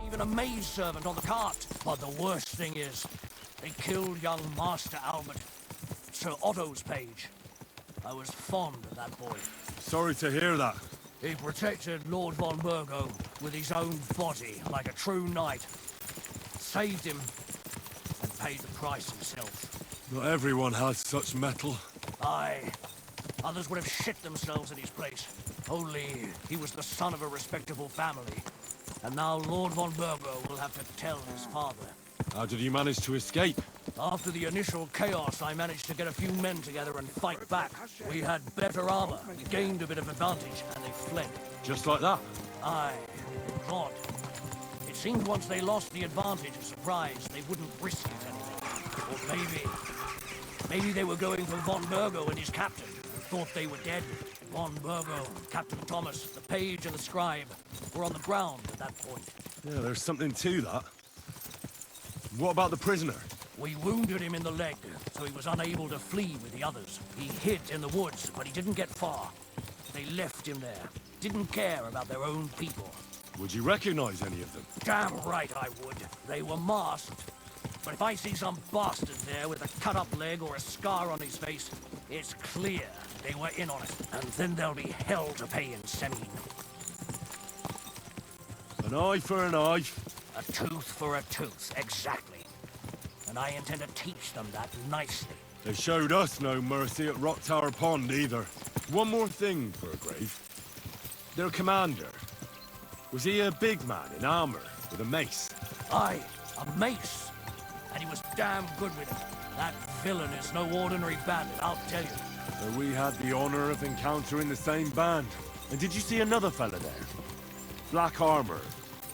Even a maidservant on the cart. But the worst thing is, they killed young Master Albert, Sir Otto's page. I was fond of that boy. Sorry to hear that. He protected Lord von Burgo with his own body like a true knight. Saved him and paid the price himself. Not everyone has such metal. Aye. Others would have shit themselves in his place. Only he was the son of a respectable family. And now Lord von Burgo will have to tell his father. How did you manage to escape? After the initial chaos, I managed to get a few men together and fight back. We had better armor, we gained a bit of advantage, and they fled. Just like that? Aye, it was odd. It seemed once they lost the advantage of surprise, they wouldn't risk it anymore. Or maybe they were going for von Burgo and his captain, and thought they were dead. Von Burgo, Captain Thomas, the page and the scribe were on the ground at that point. Yeah, there's something to that. What about the prisoner? We wounded him in the leg, so he was unable to flee with the others. He hid in the woods, but he didn't get far. They left him there. Didn't care about their own people. Would you recognize any of them? Damn right I would. They were masked. But if I see some bastard there with a cut-up leg or a scar on his face, it's clear they were in on it. And then there'll be hell to pay in Semine. An eye for an eye. A tooth for a tooth, exactly. And I intend to teach them that nicely. They showed us no mercy at Rock Tower Pond either. One more thing, Burgrave. Their commander. Was he a big man in armor with a mace? Aye, a mace. And he was damn good with it. That villain is no ordinary bandit, I'll tell you. So we had the honor of encountering the same band. And did you see another fella there? Black armor.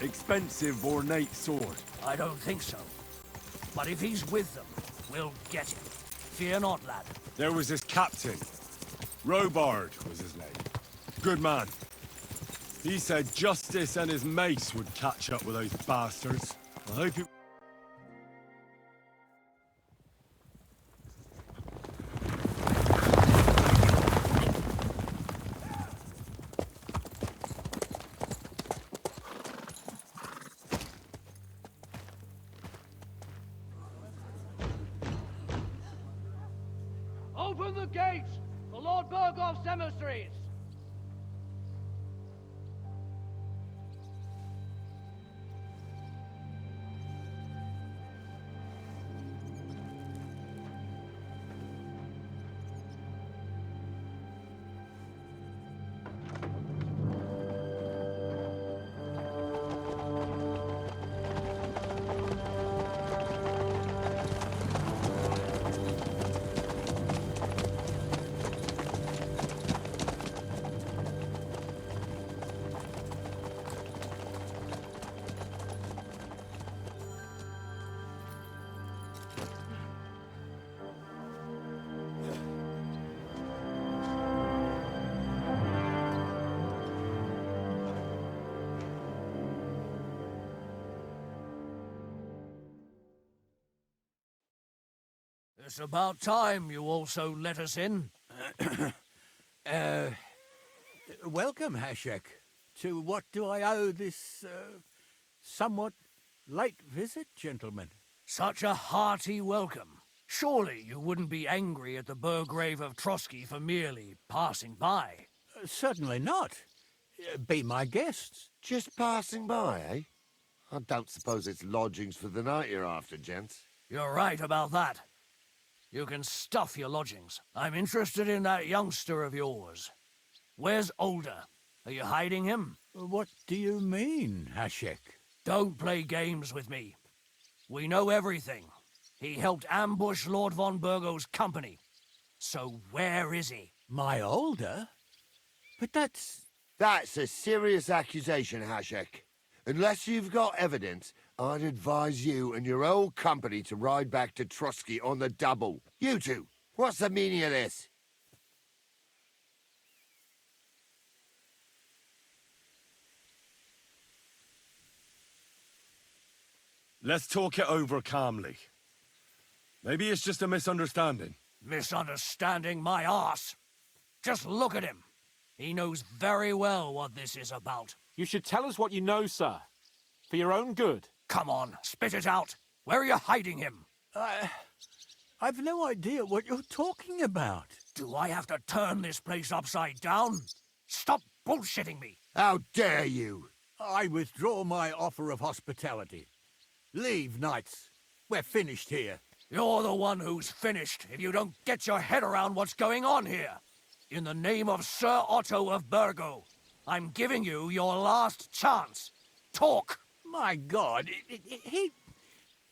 Expensive, ornate sword. I don't think so. But if he's with them, we'll get him. Fear not, lad. There was this captain. Robard was his name. Good man. He said Justice and his mace would catch up with those bastards. I hope you... Open the gates! The Lord Burgov's emissaries! It's about time you also let us in. Welcome, Hashek. To what do I owe this, somewhat late visit, gentlemen? Such a hearty welcome. Surely you wouldn't be angry at the Burgrave of Trotsky for merely passing by. Certainly not. Be my guests. Just passing by, eh? I don't suppose it's lodgings for the night you're after, gents. You're right about that. You can stuff your lodgings. I'm interested in that youngster of yours. Where's Older? Are you hiding him? What do you mean, Hashek? Don't play games with me. We know everything. He helped ambush Lord von Burgo's company. So where is he? My Older? But that's... That's a serious accusation, Hashek. Unless you've got evidence, I'd advise you and your old company to ride back to Trotsky on the double. You two, what's the meaning of this? Let's talk it over calmly. Maybe it's just a misunderstanding. Misunderstanding my arse. Just look at him. He knows very well what this is about. You should tell us what you know, sir. For your own good. Come on, spit it out. Where are you hiding him? I've no idea what you're talking about. Do I have to turn this place upside down? Stop bullshitting me. How dare you? I withdraw my offer of hospitality. Leave, knights. We're finished here. You're the one who's finished if you don't get your head around what's going on here. In the name of Sir Otto of Burgo, I'm giving you your last chance. Talk! My God,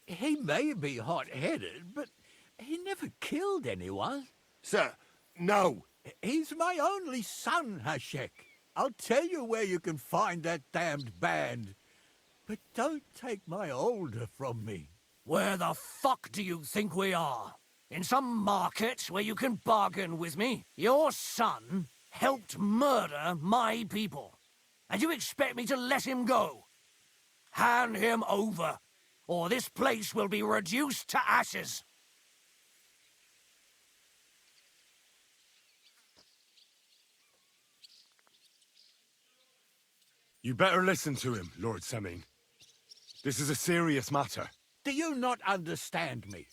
he may be hot-headed, but he never killed anyone. Sir, no. He's my only son, Hashek. I'll tell you where you can find that damned band. But don't take my older from me. Where the fuck do you think we are? In some market where you can bargain with me? Your son helped murder my people. And you expect me to let him go? Hand him over, or this place will be reduced to ashes. You better listen to him, Lord Semin. This is a serious matter. Do you not understand me?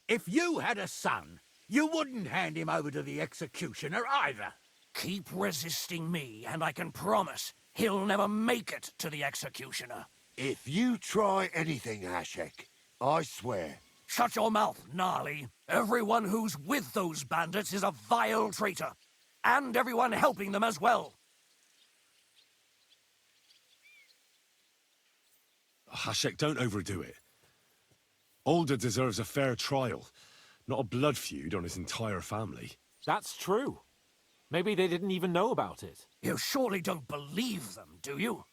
If you had a son, you wouldn't hand him over to the executioner either. Keep resisting me, and I can promise he'll never make it to the executioner. If you try anything, Hashek, I swear. Shut your mouth, Gnarly. Everyone who's with those bandits is a vile traitor. And everyone helping them as well. Hashek, don't overdo it. Older deserves a fair trial, not a blood feud on his entire family. That's true. Maybe they didn't even know about it. You surely don't believe them, do you?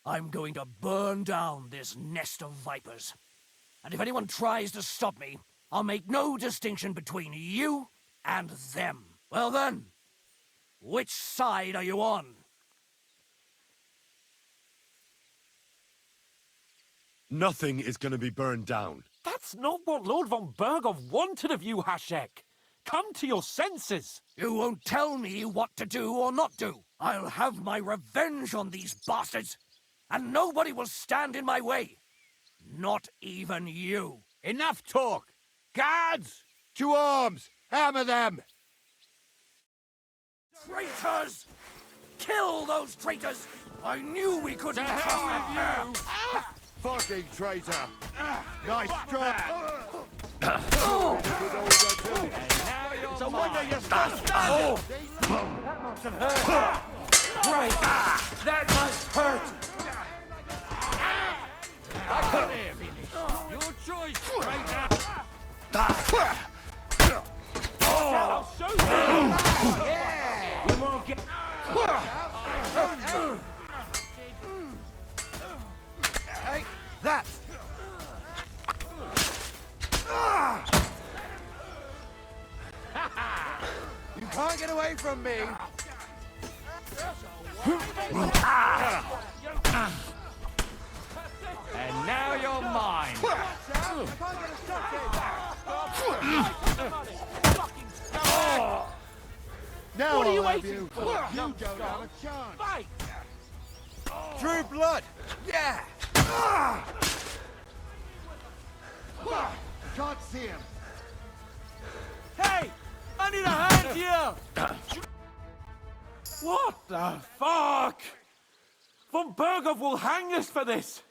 I'm going to burn down this nest of vipers. And if anyone tries to stop me, I'll make no distinction between you and them. Well then, which side are you on? Nothing is going to be burned down. That's not what Lord von Bergov wanted of you, Hashek. Come to your senses. You won't tell me what to do or not do. I'll have my revenge on these bastards, and nobody will stand in my way. Not even you. Enough talk! Guards! To arms! Hammer them! Traitors! Kill those traitors! I knew we couldn't trust them. Fucking traitor! Nice strike! It's a wonder you're still standing! That must have hurt. Right. That must hurt. Your choice, traitor! I'll show you. You won't get... Hey, that! You can't get away from me! And now you're mine! Now What are you I'll have waiting you. for? You don't have a chance! Fight! True blood! Yeah! Can't see him! Hey! I need a hand here! What the fuck? Von Bergov will hang us for this.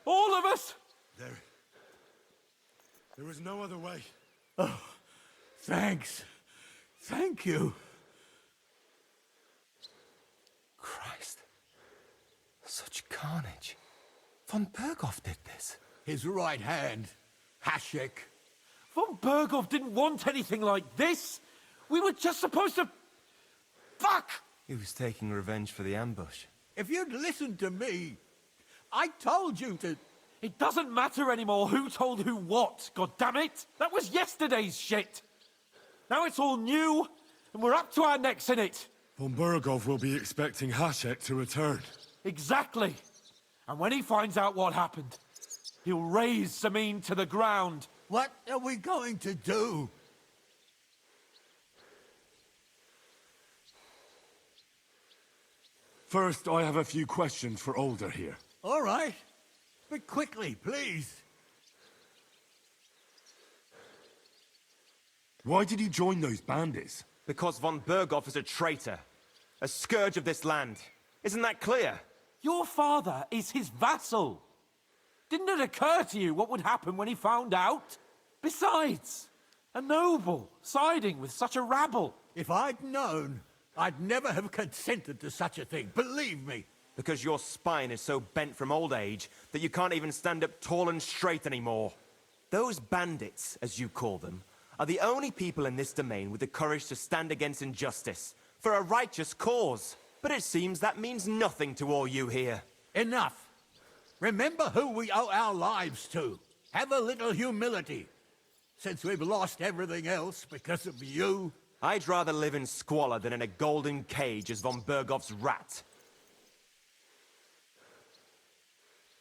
All of us. There was no other way. Thanks. Thank you. Christ. Such carnage. Von Bergov did this. His right hand, Hashek. Von Bergov didn't want anything like this. We were just supposed to... Fuck! He was taking revenge for the ambush. If you'd listened to me, I told you to... It doesn't matter anymore who told who what, goddammit! That was yesterday's shit! Now it's all new, and we're up to our necks in it! Von Bergov will be expecting Hashek to return. Exactly! And when he finds out what happened, he'll raise Samin to the ground. What are we going to do? First, I have a few questions for Older here. All right. But quickly, please. Why did you join those bandits? Because von Berghoff is a traitor. A scourge of this land. Isn't that clear? Your father is his vassal. Didn't it occur to you what would happen when he found out? Besides, a noble siding with such a rabble. If I'd known, I'd never have consented to such a thing, believe me. Because your spine is so bent from old age that you can't even stand up tall and straight anymore. Those bandits, as you call them, are the only people in this domain with the courage to stand against injustice, for a righteous cause. But it seems that means nothing to all you here. Enough. Remember who we owe our lives to. Have a little humility. Since we've lost everything else because of you. I'd rather live in squalor than in a golden cage as von Berghoff's rat.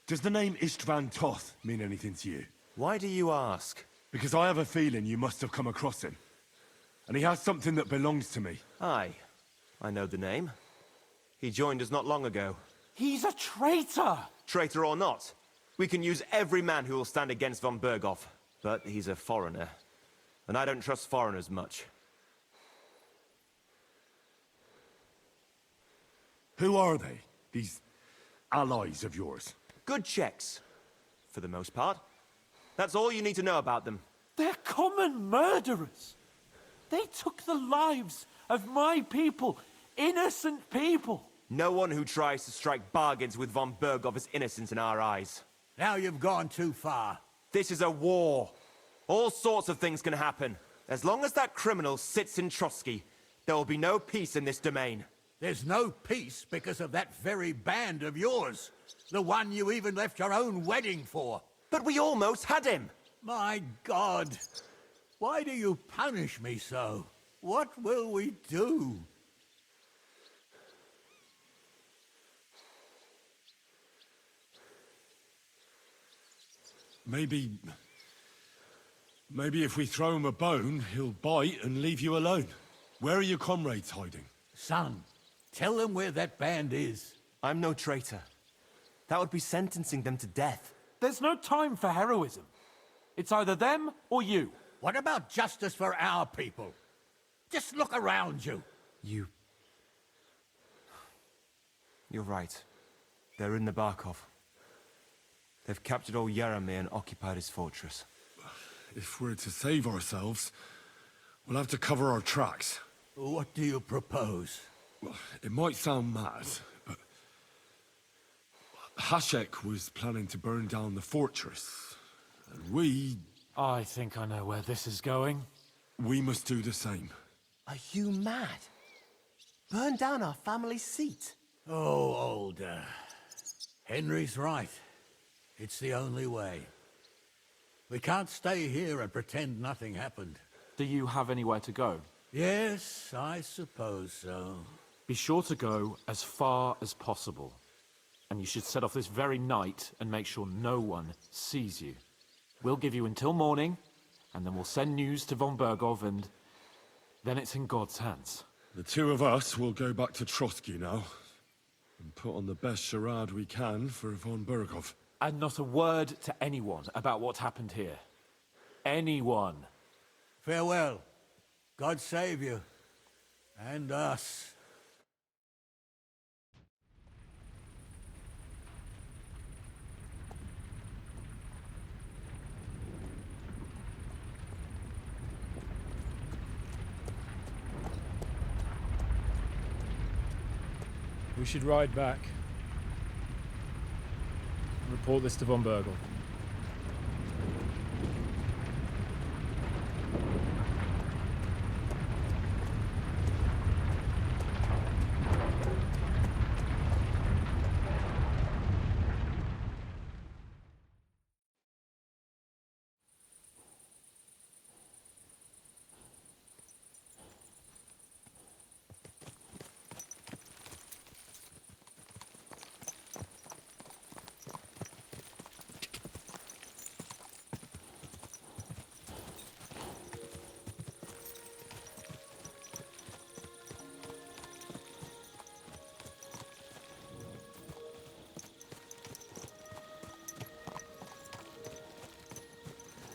Does the name Istvan Toth mean anything to you? Why do you ask? Because I have a feeling you must have come across him. And he has something that belongs to me. Aye, I know the name. He joined us not long ago. He's a traitor! Traitor or not, we can use every man who will stand against von Berghoff. But he's a foreigner, and I don't trust foreigners much. Who are they, these allies of yours? Good checks, for the most part. That's all you need to know about them. They're common murderers. They took the lives of my people, innocent people. No one who tries to strike bargains with von Berghoff is innocent in our eyes. Now you've gone too far. This is a war. All sorts of things can happen. As long as that criminal sits in Trotsky, there will be no peace in this domain. There's no peace because of that very band of yours. The one you even left your own wedding for. But we almost had him! My God! Why do you punish me so? What will we do? Maybe if we throw him a bone, he'll bite and leave you alone. Where are your comrades hiding? Son, tell them where that band is. I'm no traitor. That would be sentencing them to death. There's no time for heroism. It's either them or you. What about justice for our people? Just look around you. You're right. They're in the Barkov. They've captured old Yaramir and occupied his fortress. If we're to save ourselves, we'll have to cover our tracks. What do you propose? Well, it might sound mad, but Hashek was planning to burn down the fortress. And we I think I know where this is going. must do the same. Are you mad? Burn down our family seat? Oh, older. Henry's right. It's the only way. We can't stay here and pretend nothing happened. Do you have anywhere to go? Yes, I suppose so. Be sure to go as far as possible. And you should set off this very night and make sure no one sees you. We'll give you until morning, and then we'll send news to von Berghoff, and then it's in God's hands. The two of us will go back to Trotsky now, and put on the best charade we can for von Berghoff. And not a word to anyone about what happened here. Anyone. Farewell. God save you. And us. We should ride back. Report this to von Berghoff.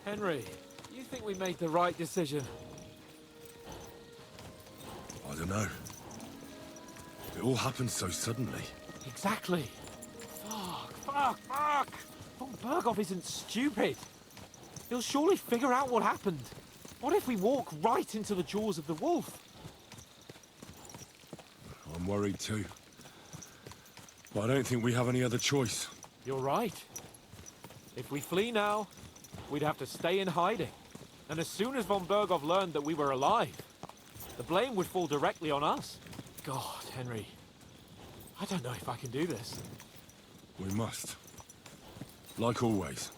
Henry, you think we made the right decision? I don't know. It all happened so suddenly. Exactly. Fuck! Von Berghoff isn't stupid. He'll surely figure out what happened. What if we walk right into the jaws of the wolf? I'm worried too. But I don't think we have any other choice. You're right. If we flee now, we'd have to stay in hiding. And as soon as von Berghoff learned that we were alive, the blame would fall directly on us. God, Henry. I don't know if I can do this. We must. Like always.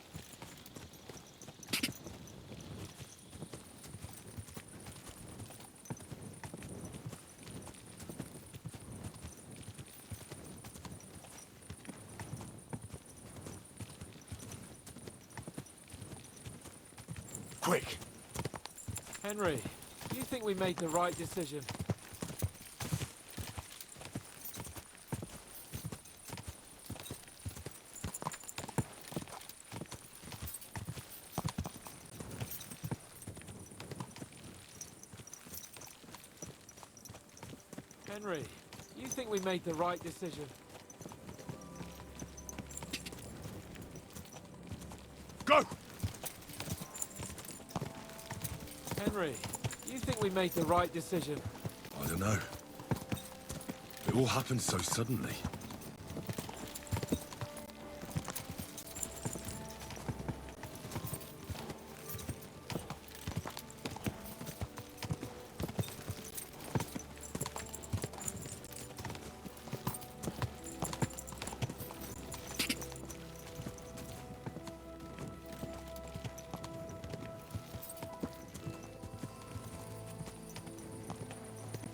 Quick! Henry, do you think we made the right decision? Henry, you think we made the right decision? Go! Henry, you think we made the right decision? I don't know. It all happened so suddenly.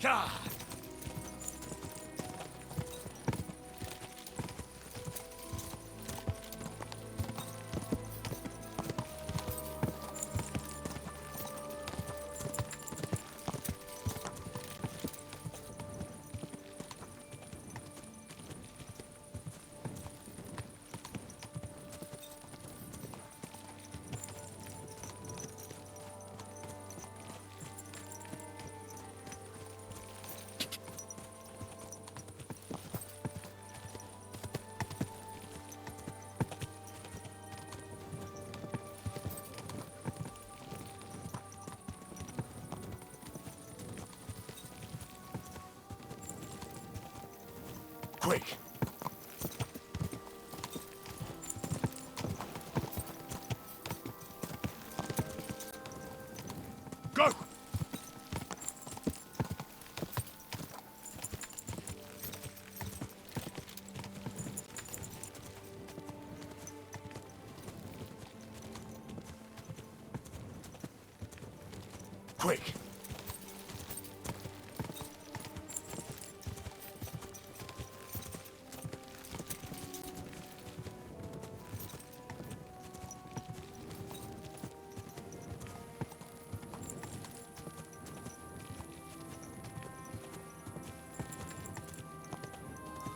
God! Quick! Go! Quick!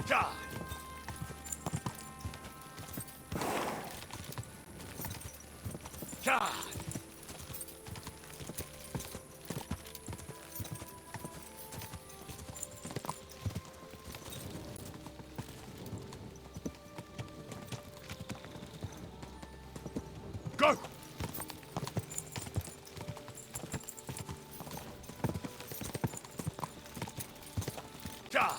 God! God! Go! God!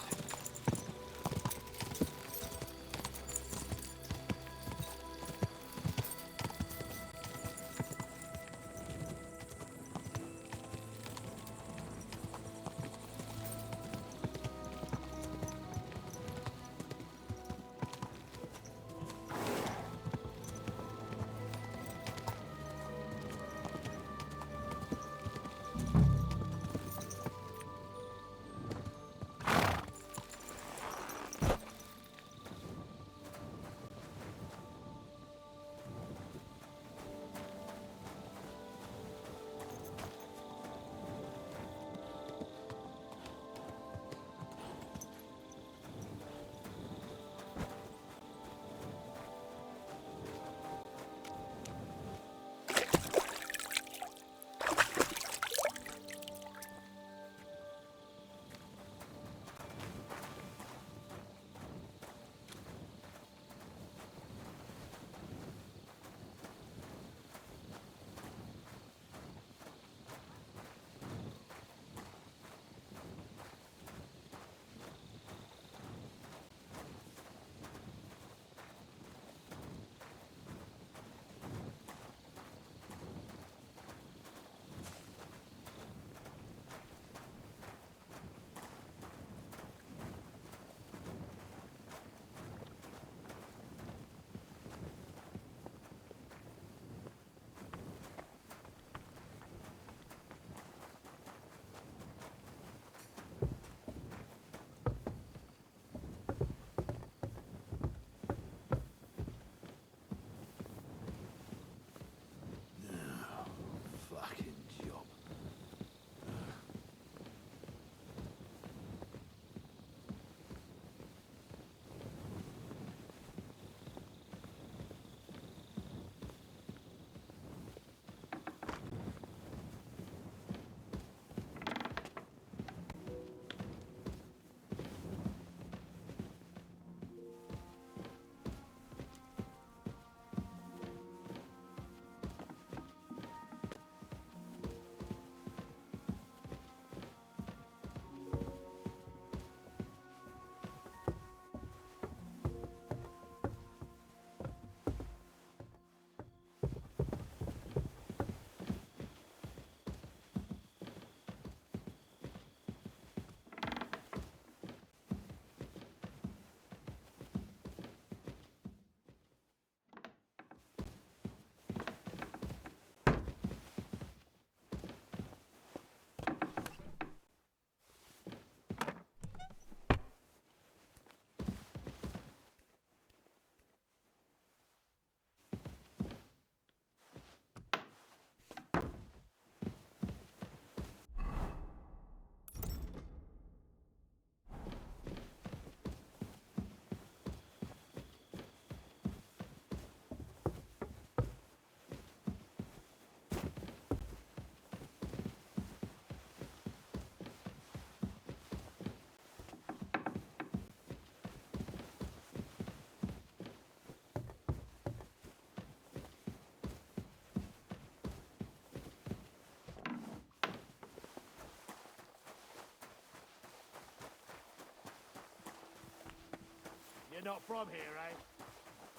You're not from here, eh?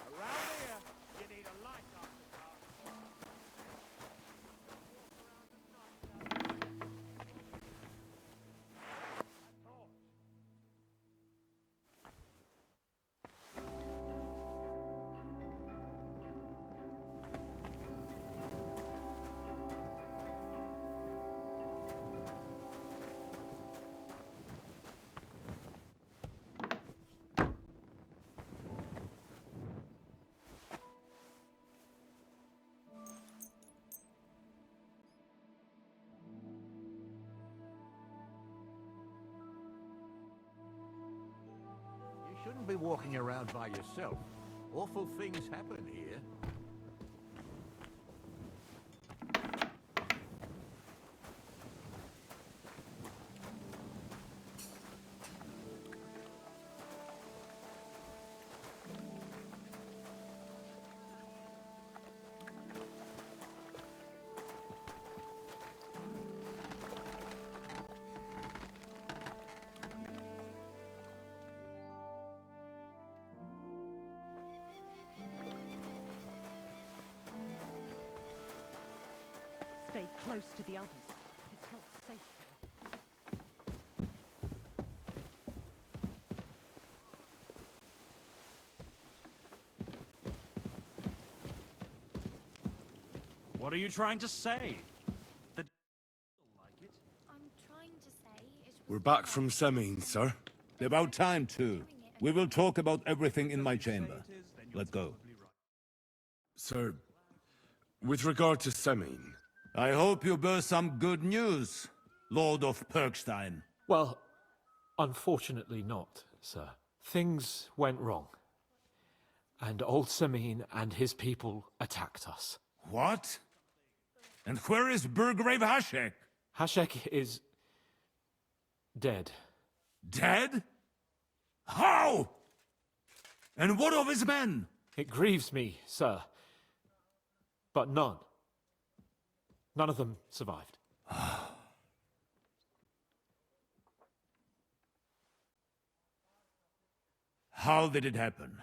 Around here, you need a light after dark. You shouldn't be walking around by yourself. Awful things happen here. Stay close to the others. It's not safe. What are you trying to say? The like it? I'm trying to say it was We're back from Semine, sir. About time, too. We will talk about everything in my chamber. Let's go. Sir, with regard to Semine, I hope you bear some good news, Lord of Perkstein. Well, unfortunately not, sir. Things went wrong. And old Samin and his people attacked us. What? And where is Burgrave Hashek? Hashek is dead. Dead? How? And what of his men? It grieves me, sir. But none of them survived. How did it happen?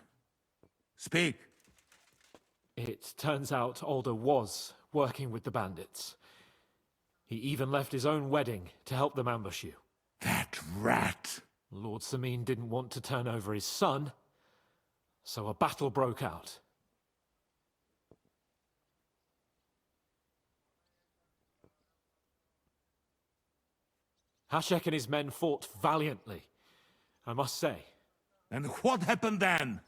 Speak. It turns out Alder was working with the bandits. He even left his own wedding to help them ambush you. That rat! Lord Samin didn't want to turn over his son, so a battle broke out. Hashek and his men fought valiantly, I must say. And what happened then?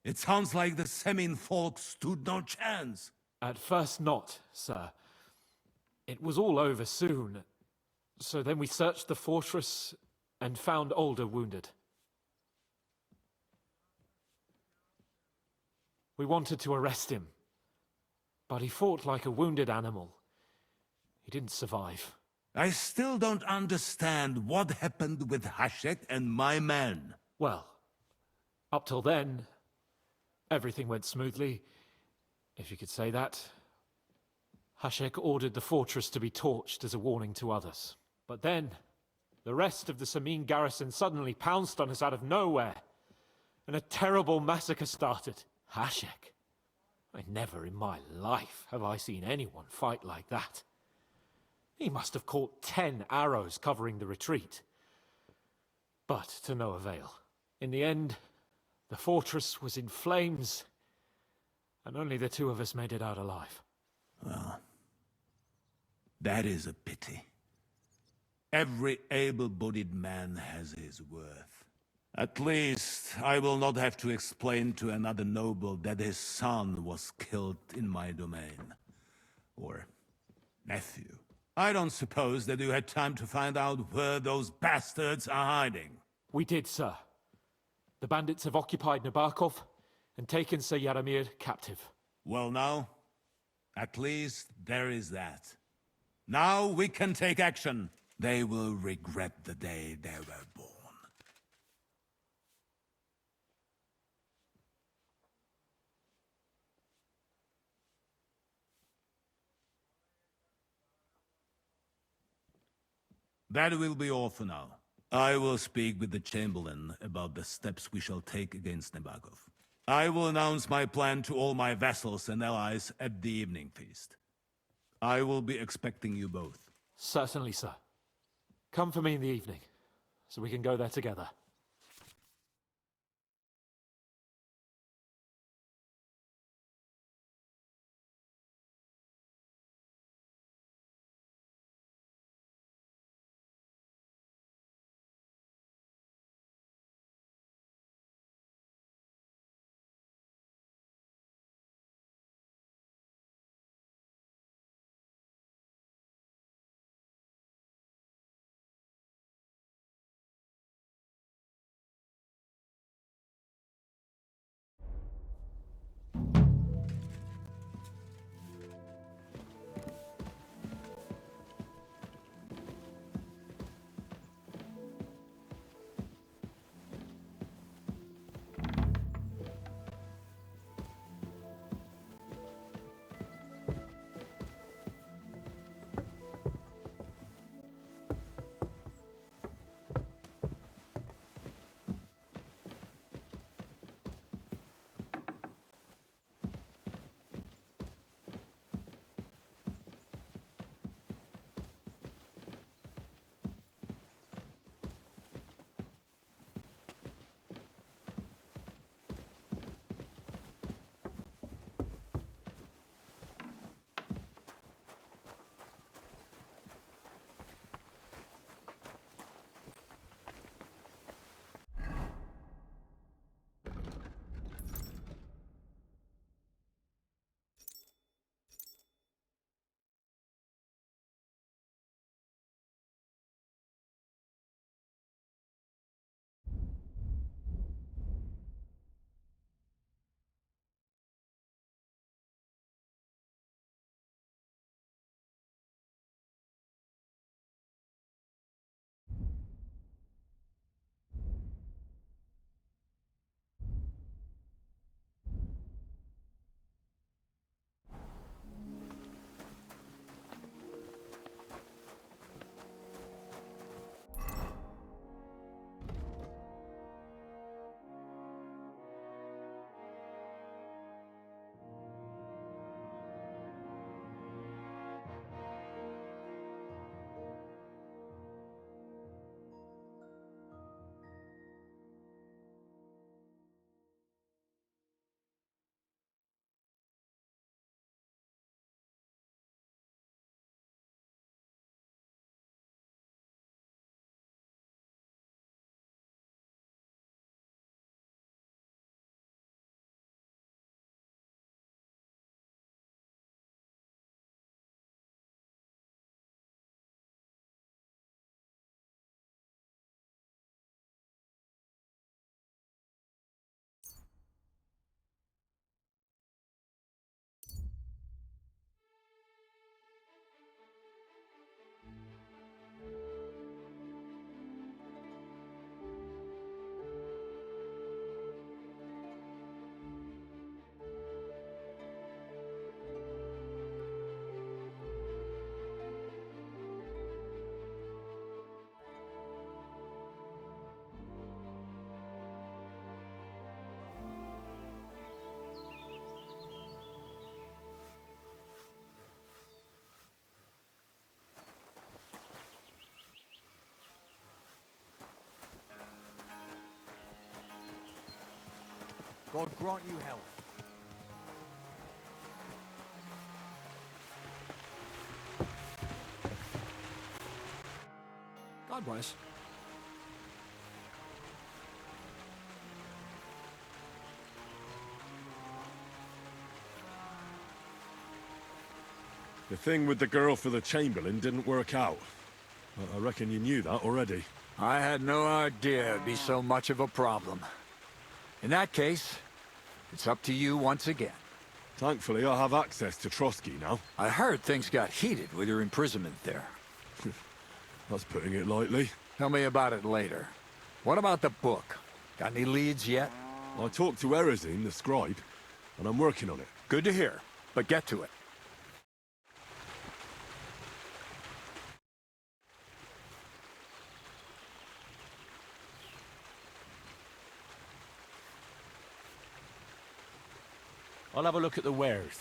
It sounds like the Semin folk stood no chance. At first not, sir. It was all over soon. So then we searched the fortress and found Alder wounded. We wanted to arrest him, but he fought like a wounded animal. He didn't survive. I still don't understand what happened with Hashek and my men. Well, up till then, everything went smoothly, if you could say that. Hashek ordered the fortress to be torched as a warning to others. But then, the rest of the Samin garrison suddenly pounced on us out of nowhere, and a terrible massacre started. Hashek. Never in my life have I seen anyone fight like that. He must have caught 10 arrows covering the retreat. But to no avail. In the end, the fortress was in flames, and only the two of us made it out alive. Well, that is a pity. Every able-bodied man has his worth. At least, I will not have to explain to another noble that his son was killed in my domain. Or nephew. I don't suppose that you had time to find out where those bastards are hiding. We did, sir. The bandits have occupied Nabokov and taken Sir Yaramir captive. Well now, at least there is that. Now we can take action. They will regret the day they were born. That will be all for now. I will speak with the Chamberlain about the steps we shall take against Nabokov. I will announce my plan to all my vassals and allies at the evening feast. I will be expecting you both. Certainly, sir. Come for me in the evening, so we can go there together. God grant you health. God bless. The thing with the girl for the Chamberlain didn't work out. I reckon you knew that already. I had no idea it'd be so much of a problem. In that case, it's up to you once again. Thankfully, I have access to Trotsky now. I heard things got heated with your imprisonment there. That's putting it lightly. Tell me about it later. What about the book? Got any leads yet? I talked to Erezin, the scribe, and I'm working on it. Good to hear, but get to it. I'll have a look at the wares.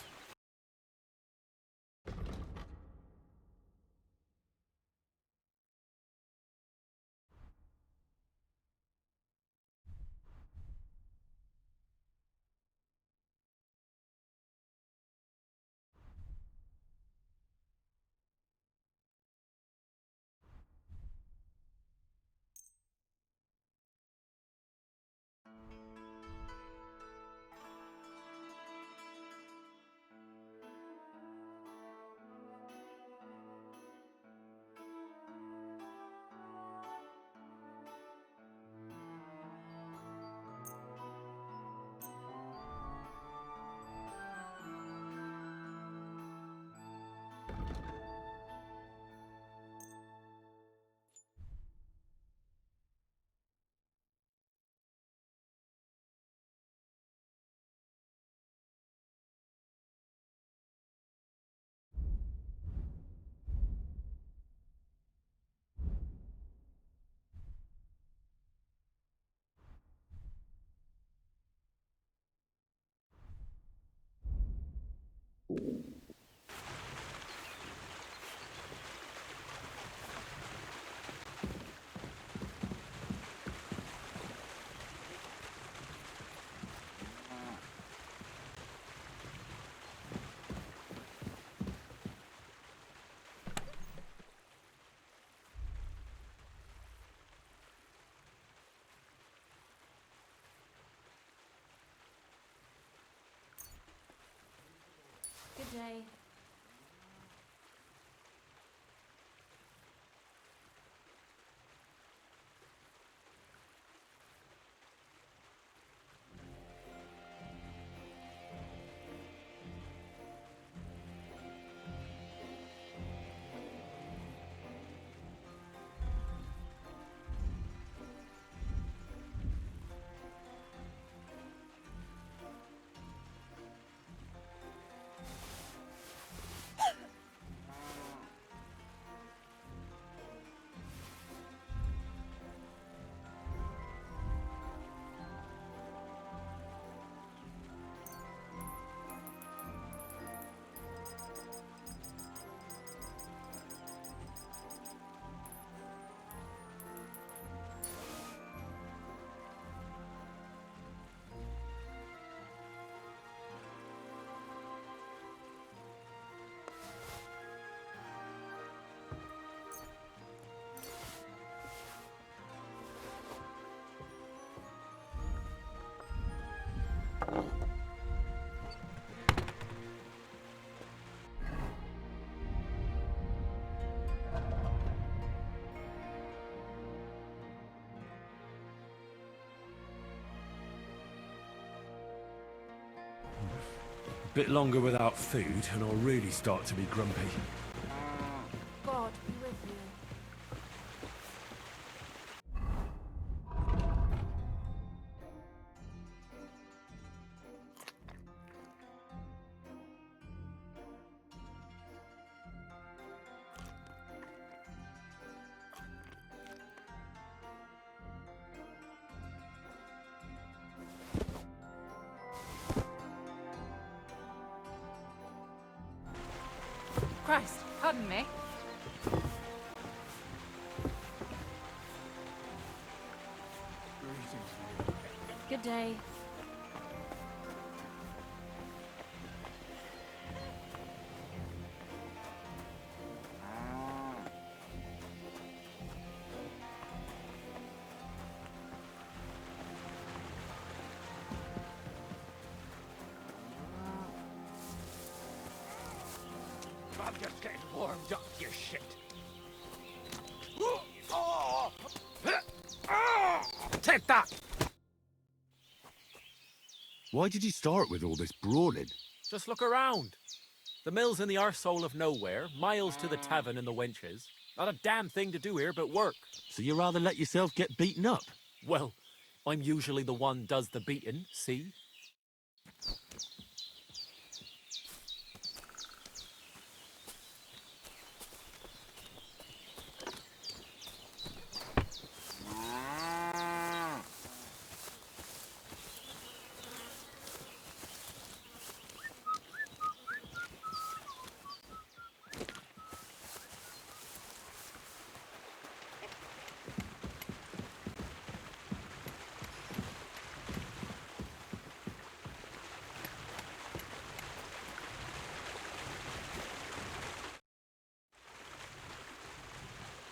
Good day. Bit longer without food, and I'll really start to be grumpy. God be with you. Christ, pardon me. Good day. I'm just getting warmed up, you shit. Take that! Why did you start with all this brawling? Just look around. The mill's in the arsehole of nowhere, miles to the tavern and the wenches. Not a damn thing to do here but work. So you rather let yourself get beaten up? Well, I'm usually the one does the beating, see?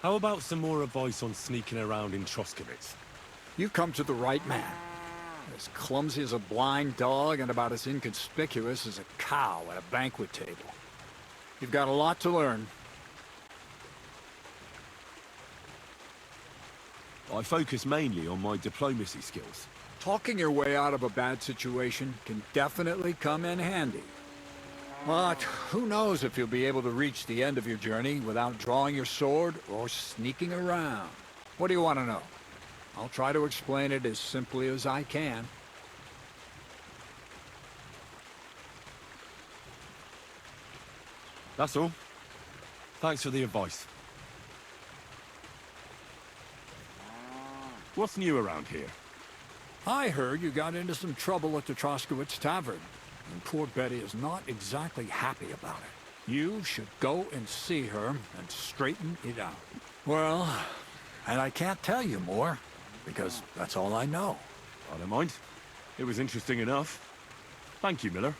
How about some more advice on sneaking around in Troskowitz? You've come to the right man. As clumsy as a blind dog and about as inconspicuous as a cow at a banquet table. You've got a lot to learn. I focus mainly on my diplomacy skills. Talking your way out of a bad situation can definitely come in handy. But who knows if you'll be able to reach the end of your journey without drawing your sword or sneaking around. What do you want to know? I'll try to explain it as simply as I can. That's all. Thanks for the advice. What's new around here? I heard you got into some trouble at the Troskowitz Tavern, and poor Betty is not exactly happy about it. You should go and see her and straighten it out. Well, and I can't tell you more, because that's all I know. I don't mind. It was interesting enough. Thank you, Miller.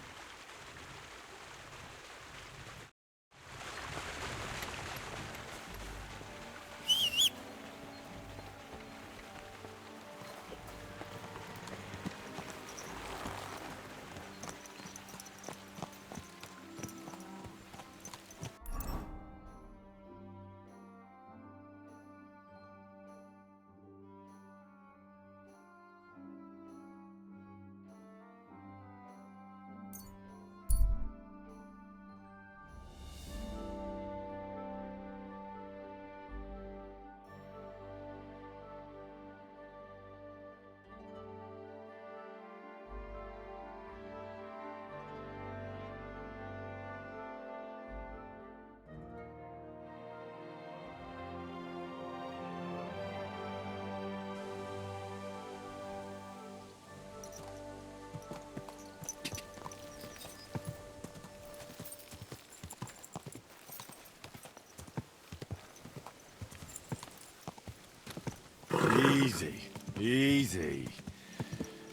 Easy, easy.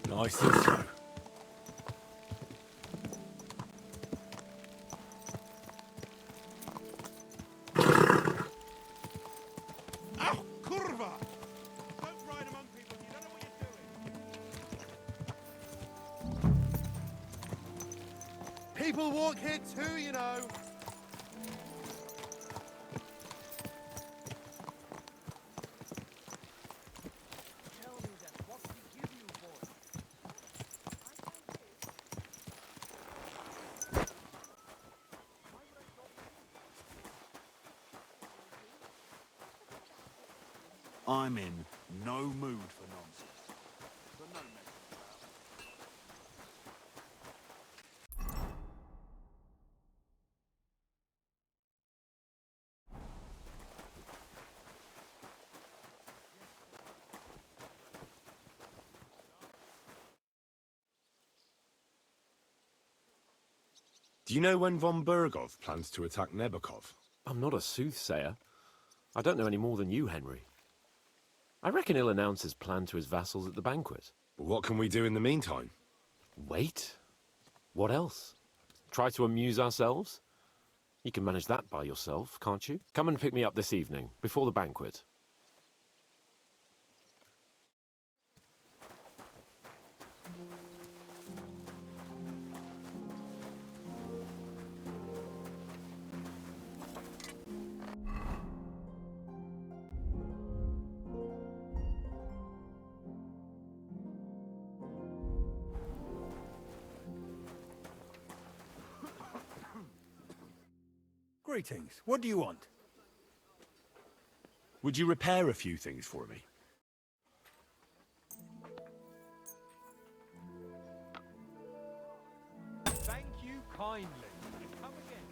Nice and slow. Ow, curva! Don't ride among people, you don't know what you're doing. People walk here too, you know. I'm in no mood for nonsense. But no messing about. Do you know when von Bergov plans to attack Nebukov? I'm not a soothsayer. I don't know any more than you, Henry. I reckon he'll announce his plan to his vassals at the banquet. Well, what can we do in the meantime? Wait. What else? Try to amuse ourselves? You can manage that by yourself, can't you? Come and pick me up this evening, before the banquet. Greetings. What do you want? Would you repair a few things for me? Thank you kindly. Come again.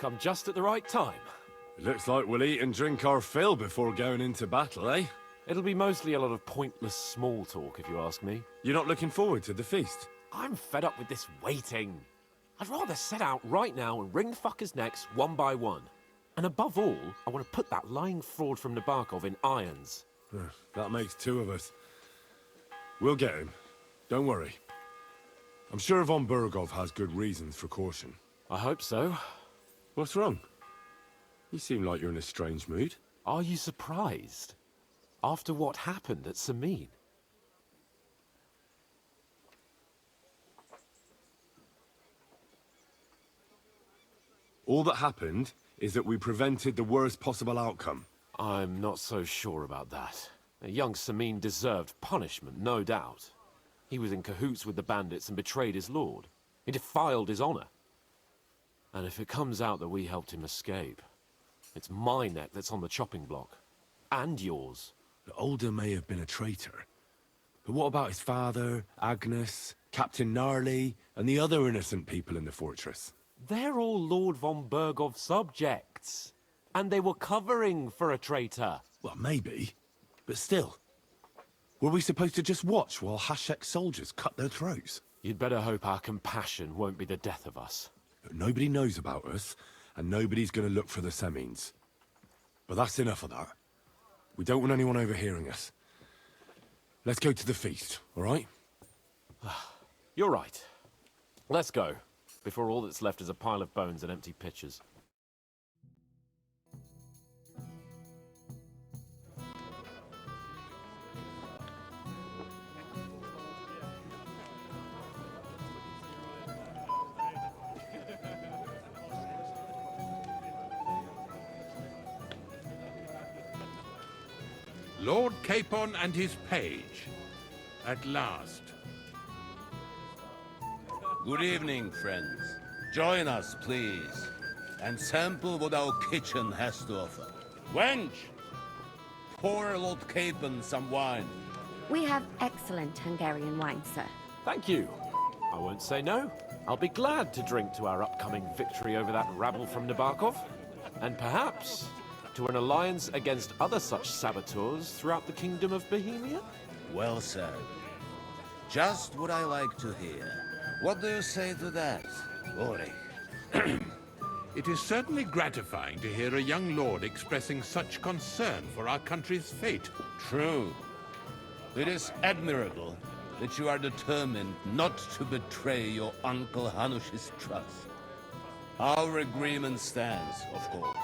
come just at the right time. It looks like we'll eat and drink our fill before going into battle, eh? It'll be mostly a lot of pointless small talk, if you ask me. You're not looking forward to the feast? I'm fed up with this waiting. I'd rather set out right now and wring the fuckers' necks one by one. And above all, I want to put that lying fraud from Nabokov in irons. That makes two of us. We'll get him. Don't worry. I'm sure von Burgov has good reasons for caution. I hope so. What's wrong? You seem like you're in a strange mood. Are you surprised? After what happened at Samin? All that happened is that we prevented the worst possible outcome. I'm not so sure about that. Young Samin deserved punishment, no doubt. He was in cahoots with the bandits and betrayed his lord. He defiled his honor. And if it comes out that we helped him escape, it's my neck that's on the chopping block. And yours. The Older may have been a traitor. But what about his father, Agnes, Captain Gnarly, and the other innocent people in the fortress? They're all Lord von Burgov's subjects. And they were covering for a traitor. Well, maybe. But still. Were we supposed to just watch while Hashek's soldiers cut their throats? You'd better hope our compassion won't be the death of us. But nobody knows about us, and nobody's going to look for the Semines. But that's enough of that. We don't want anyone overhearing us. Let's go to the feast, all right? You're right. Let's go, before all that's left is a pile of bones and empty pitchers. Lord Capon and his page. At last. Good evening, friends. Join us, please, and sample what our kitchen has to offer. Wench, pour Lord Capon some wine. We have excellent Hungarian wine, sir. Thank you. I won't say no. I'll be glad to drink to our upcoming victory over that rabble from Nabokov. And perhaps to an alliance against other such saboteurs throughout the Kingdom of Bohemia? Well said. Just what I like to hear. What do you say to that, Ulrich? It is certainly gratifying to hear a young lord expressing such concern for our country's fate. True. It is admirable that you are determined not to betray your Uncle Hanush's trust. Our agreement stands, of course.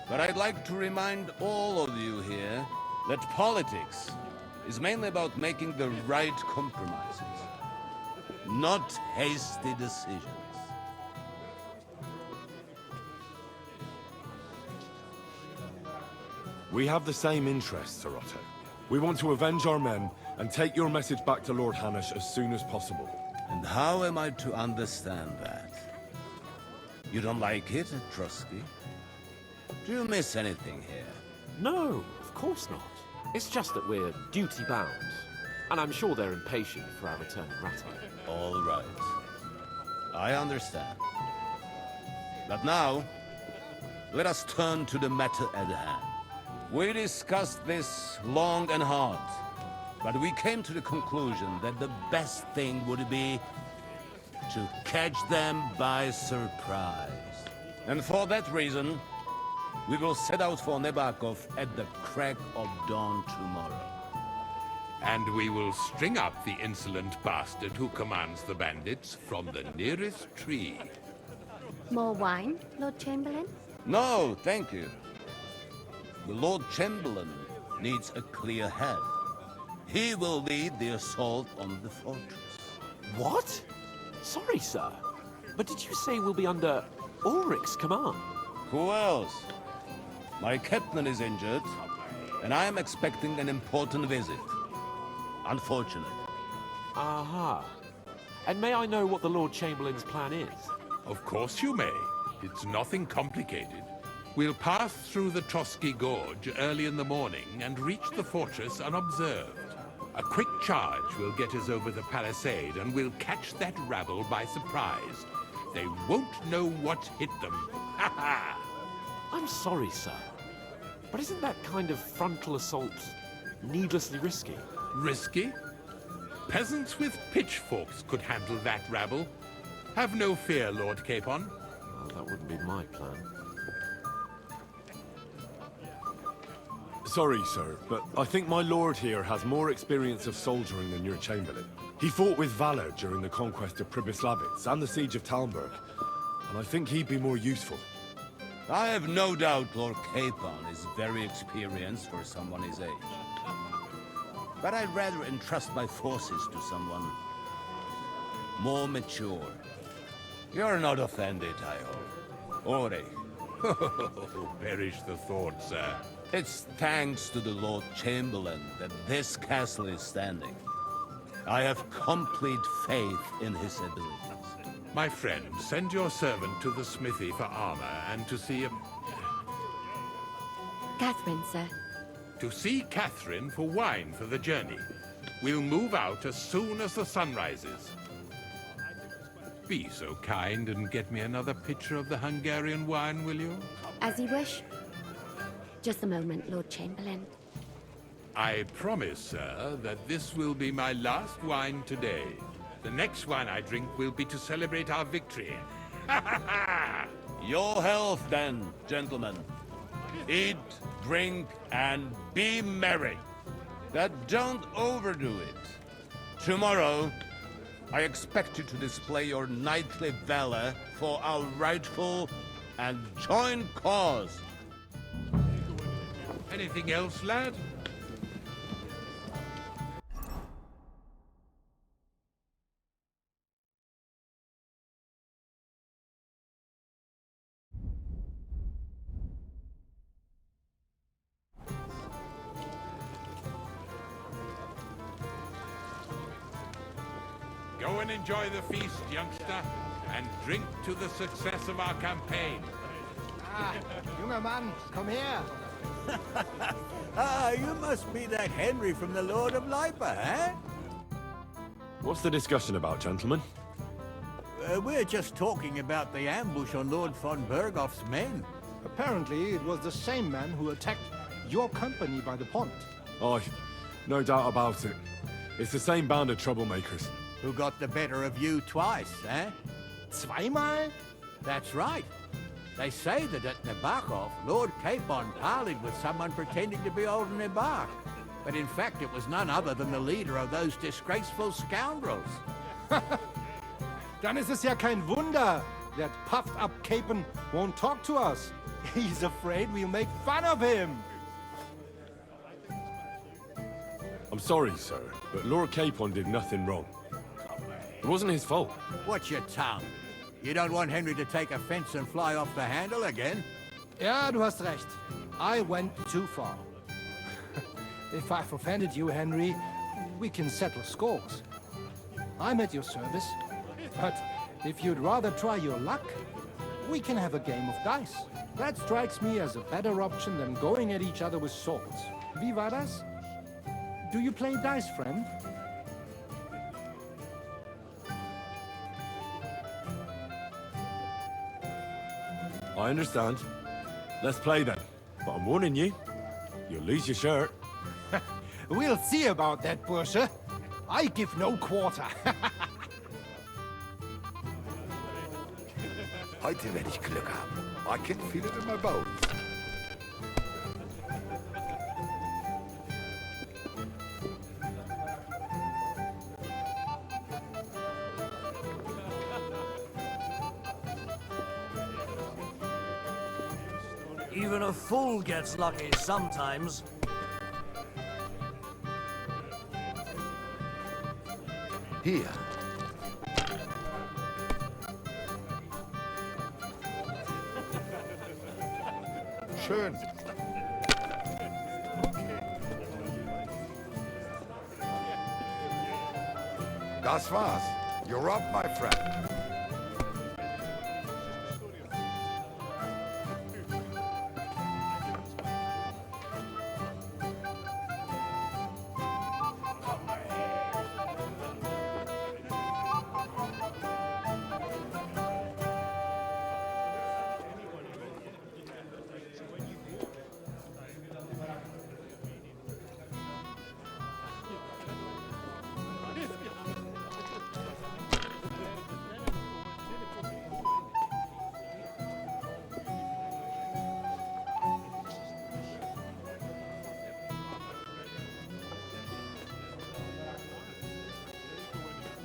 But I'd like to remind all of you here that politics is mainly about making the right compromises, not hasty decisions. We have the same interests, Sir Otto. We want to avenge our men and take your message back to Lord Hanush as soon as possible. And how am I to understand that? You don't like it, Trusky? Do you miss anything here? No, of course not. It's just that we're duty-bound. And I'm sure they're impatient for our return in Rattay. All right. I understand. But now, let us turn to the matter at hand. We discussed this long and hard, but we came to the conclusion that the best thing would be to catch them by surprise. And for that reason, we will set out for Nabokov at the crack of dawn tomorrow. And we will string up the insolent bastard who commands the bandits from the nearest tree. More wine, Lord Chamberlain? No, thank you. The Lord Chamberlain needs a clear head. He will lead the assault on the fortress. What? Sorry, sir. But did you say we'll be under Ulrich's command? Who else? My captain is injured, and I am expecting an important visit. Unfortunate. Aha. And may I know what the Lord Chamberlain's plan is? Of course you may. It's nothing complicated. We'll pass through the Trotsky Gorge early in the morning and reach the fortress unobserved. A quick charge will get us over the palisade, and we'll catch that rabble by surprise. They won't know what hit them. Ha ha! I'm sorry, sir. But isn't that kind of frontal assault needlessly risky? Risky? Peasants with pitchforks could handle that rabble. Have no fear, Lord Capon. Well, that wouldn't be my plan. Sorry, sir, but I think my lord here has more experience of soldiering than your chamberlain. He fought with valor during the conquest of Pribyslavitz and the siege of Talmberg, and I think he'd be more useful. I have no doubt Lord Capon is very experienced for someone his age. But I'd rather entrust my forces to someone more mature. You're not offended, I hope. Ore. Perish the thought, sir. It's thanks to the Lord Chamberlain that this castle is standing. I have complete faith in his abilities. My friend, send your servant to the smithy for armor and to see a... Catherine, sir. To see Catherine for wine for the journey. We'll move out as soon as the sun rises. Be so kind and get me another pitcher of the Hungarian wine, will you? As you wish. Just a moment, Lord Chamberlain. I promise, sir, that this will be my last wine today. The next wine I drink will be to celebrate our victory. Your health, then, gentlemen. Eat, drink, and be merry. But don't overdo it. Tomorrow, I expect you to display your knightly valor for our rightful and joint cause. Anything else, lad? Go and enjoy the feast, youngster, and drink to the success of our campaign. Ah, junger Mann, come here. Ah, you must be that Henry from the Lord of Lipa, eh? What's the discussion about, gentlemen? We're just talking about the ambush on Lord von Bergoff's men. Apparently, it was the same man who attacked your company by the pond. Aye, no doubt about it. It's the same band of troublemakers. Who got the better of you twice, eh? Zweimal? That's right. They say that at Nabokov, Lord Capon parleyed with someone pretending to be old Nabok. But in fact, it was none other than the leader of those disgraceful scoundrels. Dann ist es ja kein Wunder that puffed-up Capon won't talk to us. He's afraid we'll make fun of him. I'm sorry, sir, but Lord Capon did nothing wrong. It wasn't his fault. Watch your tongue. You don't want Henry to take offense and fly off the handle again? Ja, du hast recht. I went too far. If I've offended you, Henry, we can settle scores. I'm at your service. But if you'd rather try your luck, we can have a game of dice. That strikes me as a better option than going at each other with swords. Wie war das? Do you play dice, friend? I understand. Let's play then. But I'm warning you, you'll lose your shirt. We'll see about that, Bursche. I give no quarter. Heute werde ich Glück haben. I can feel it in my bones. Even a fool gets lucky sometimes. Hier. Schön. Das war's. You're up, my friend.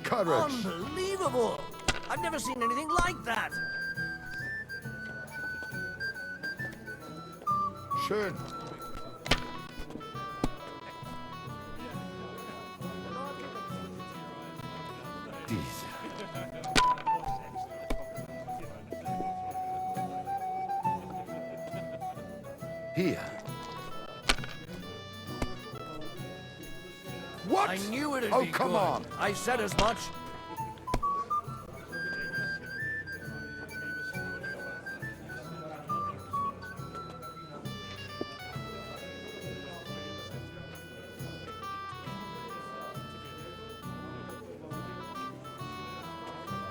Courage. Unbelievable! I've never seen anything like that. Schön. Diese. Here. What? I knew it'd Oh, be come good. on. I said as much.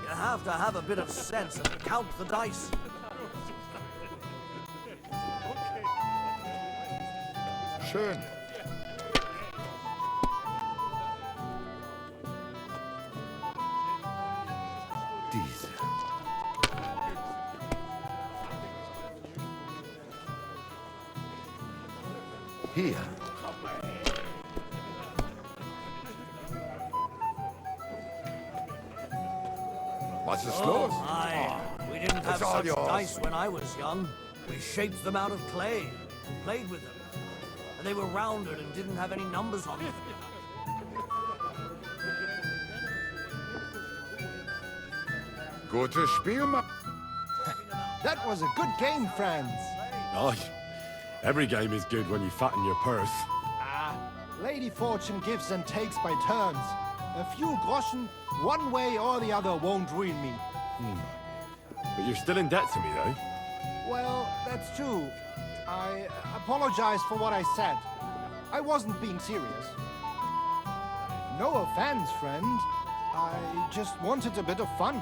You have to have a bit of sense and count the dice. Schön. Diese. Hier. Was ist los? My. We didn't have It's all such yours. dice when I was young. We shaped them out of clay and played with them. And they were rounded and didn't have any numbers on them. Gutes Spiel, ma. That was a good game, friends. Aye. Every game is good when you fatten your purse. Lady Fortune gives and takes by turns. A few groschen, one way or the other, won't ruin me. But you're still in debt to me, though. Well, that's true. I apologize for what I said. I wasn't being serious. No offense, friend. I just wanted a bit of fun.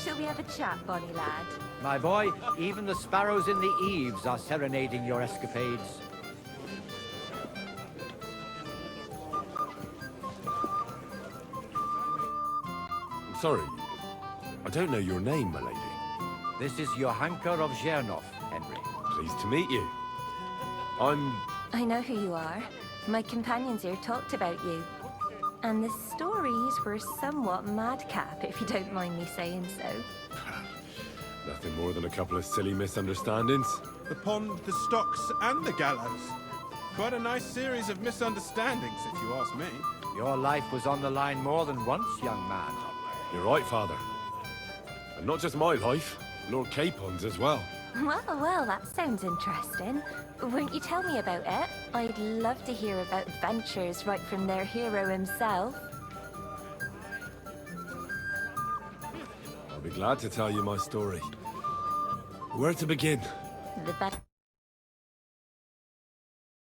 Shall we have a chat, bonny lad? My boy, even the sparrows in the eaves are serenading your escapades. I'm sorry. I don't know your name, my lady. This is Johanka of Zhernov, Henry. Pleased to meet you. I know who you are. My companions here talked about you. And the stories were somewhat madcap, if you don't mind me saying so. Nothing more than a couple of silly misunderstandings. The pond, the stocks, and the gallows. Quite a nice series of misunderstandings, if you ask me. Your life was on the line more than once, young man. You're right, Father. And not just my life, Lord Capon's as well. Well, that sounds interesting. Won't you tell me about it? I'd love to hear about adventures right from their hero himself. I'll be glad to tell you my story. Where to begin? The best.